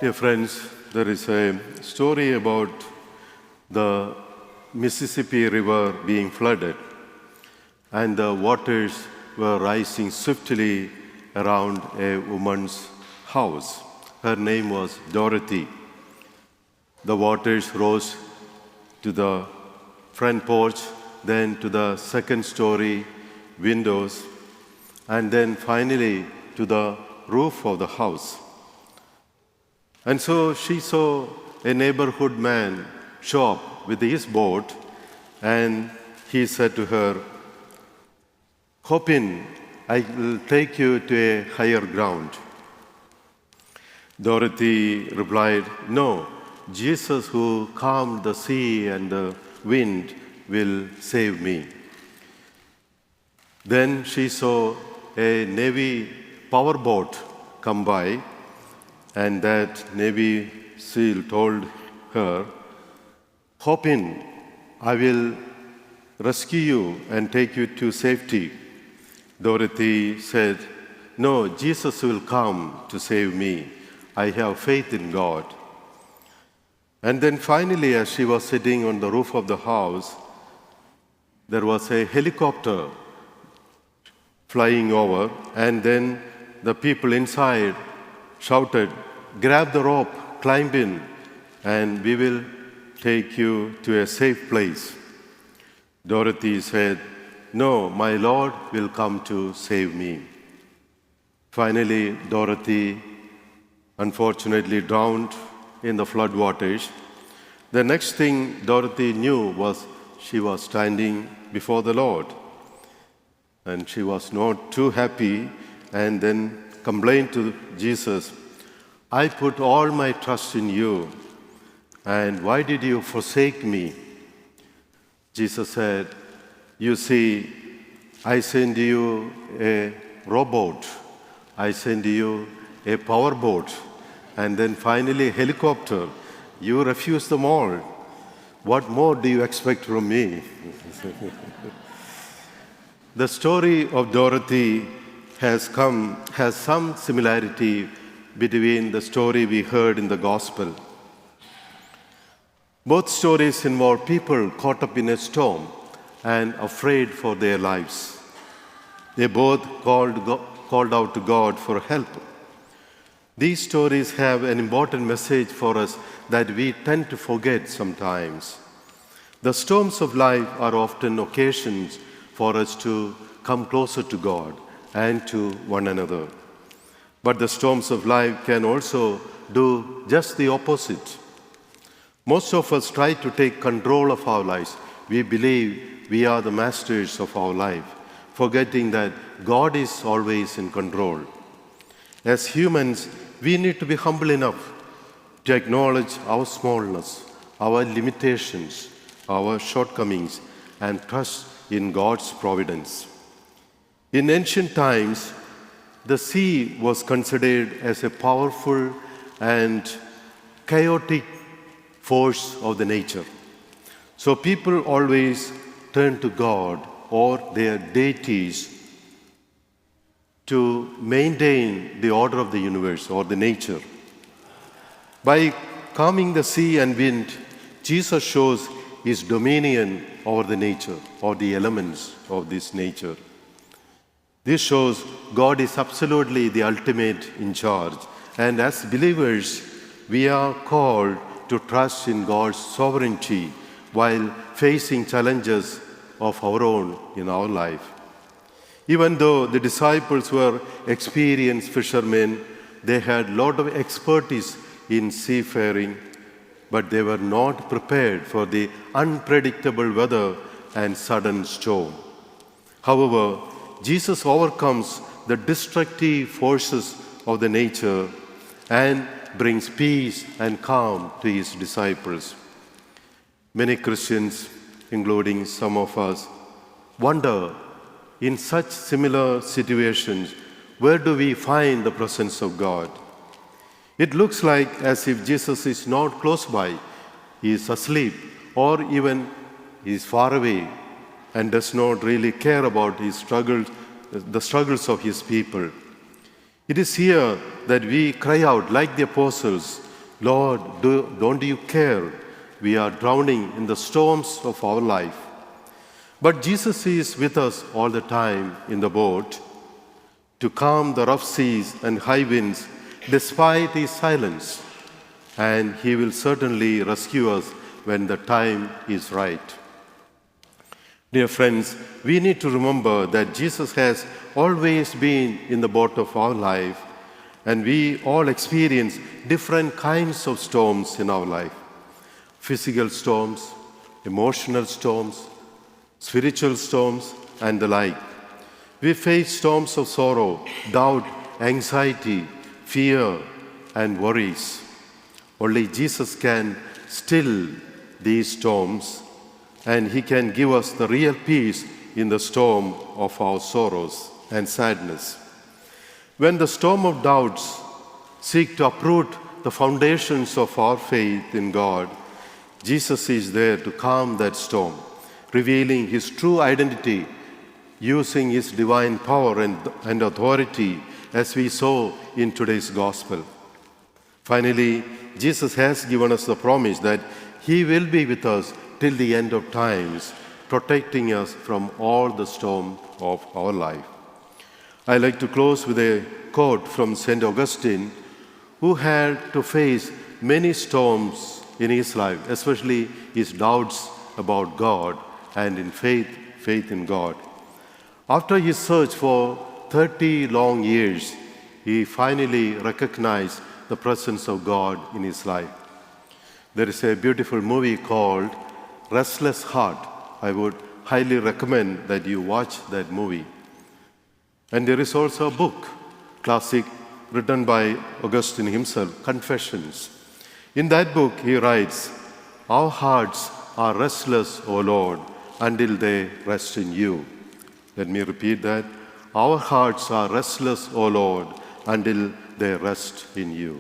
Dear friends, there is a story about the Mississippi River being flooded, and the waters were rising swiftly around a woman's house. Her name was Dorothy. The waters rose to the front porch, then to the second story windows, and then finally to the roof of the house. And so she saw a neighborhood man show up with his boat, and he said to her, "Hop in, I will take you to a higher ground." Dorothy replied, "No, Jesus who calmed the sea and the wind will save me." Then she saw a Navy powerboat come by, and that Navy SEAL told her, "Hop in, I will rescue you and take you to safety." Dorothy said, "No, Jesus will come to save me. I have faith in God." And then finally, as she was sitting on the roof of the house, there was a helicopter flying over, and then the people inside shouted, "Grab the rope, climb in, and we will take you to a safe place." Dorothy said, "No, my Lord will come to save me." Finally, Dorothy unfortunately drowned in the flood waters. The next thing Dorothy knew was she was standing before the Lord. And she was not too happy, and then complained to Jesus, "I put all my trust in you, and why did you forsake me?" Jesus said, "You see, I send you a rowboat, I send you a powerboat, and then finally a helicopter. You refuse them all. What more do you expect from me?" The story of Dorothy has some similarity between the story we heard in the gospel. Both stories involve people caught up in a storm and afraid for their lives. They both called out to God for help. These stories have an important message for us that we tend to forget sometimes. The storms of life are often occasions for us to come closer to God and to one another. But the storms of life can also do just the opposite. Most of us try to take control of our lives. We believe we are the masters of our life, forgetting that God is always in control. As humans, we need to be humble enough to acknowledge our smallness, our limitations, our shortcomings, and trust in God's providence. In ancient times, the sea was considered as a powerful and chaotic force of the nature. So people always turned to God or their deities to maintain the order of the universe or the nature. By calming the sea and wind, Jesus shows his dominion over the nature or the elements of this nature. This shows God is absolutely the ultimate in charge. And as believers, we are called to trust in God's sovereignty while facing challenges of our own in our life. Even though the disciples were experienced fishermen, they had a lot of expertise in seafaring, but they were not prepared for the unpredictable weather and sudden storm. However, Jesus overcomes the destructive forces of the nature and brings peace and calm to his disciples. Many Christians, including some of us, wonder in such similar situations, where do we find the presence of God? It looks like as if Jesus is not close by, he is asleep, or even he is far away and does not really care about his struggles, the struggles of his people. It is here that we cry out like the apostles, Lord, don't you care? We are drowning in the storms of our life. But Jesus is with us all the time in the boat to calm the rough seas and high winds despite his silence. And he will certainly rescue us when the time is right. Dear friends, we need to remember that Jesus has always been in the boat of our life, and we all experience different kinds of storms in our life. Physical storms, emotional storms, spiritual storms, and the like. We face storms of sorrow, doubt, anxiety, fear, and worries. Only Jesus can still these storms, and he can give us the real peace in the storm of our sorrows and sadness. When the storm of doubts seek to uproot the foundations of our faith in God, Jesus is there to calm that storm, revealing his true identity, using his divine power and authority, as we saw in today's gospel. Finally, Jesus has given us the promise that he will be with us till the end of times, protecting us from all the storm of our life. I like to close with a quote from St. Augustine, who had to face many storms in his life, especially his doubts about God and in faith in God. After his search for 30 long years, he finally recognized the presence of God in his life. There is a beautiful movie called Restless Heart. I would highly recommend that you watch that movie. And there is also a book, classic, written by Augustine himself, Confessions. In that book, he writes, "Our hearts are restless, O Lord, until they rest in you." Let me repeat that. Our hearts are restless, O Lord, until they rest in you.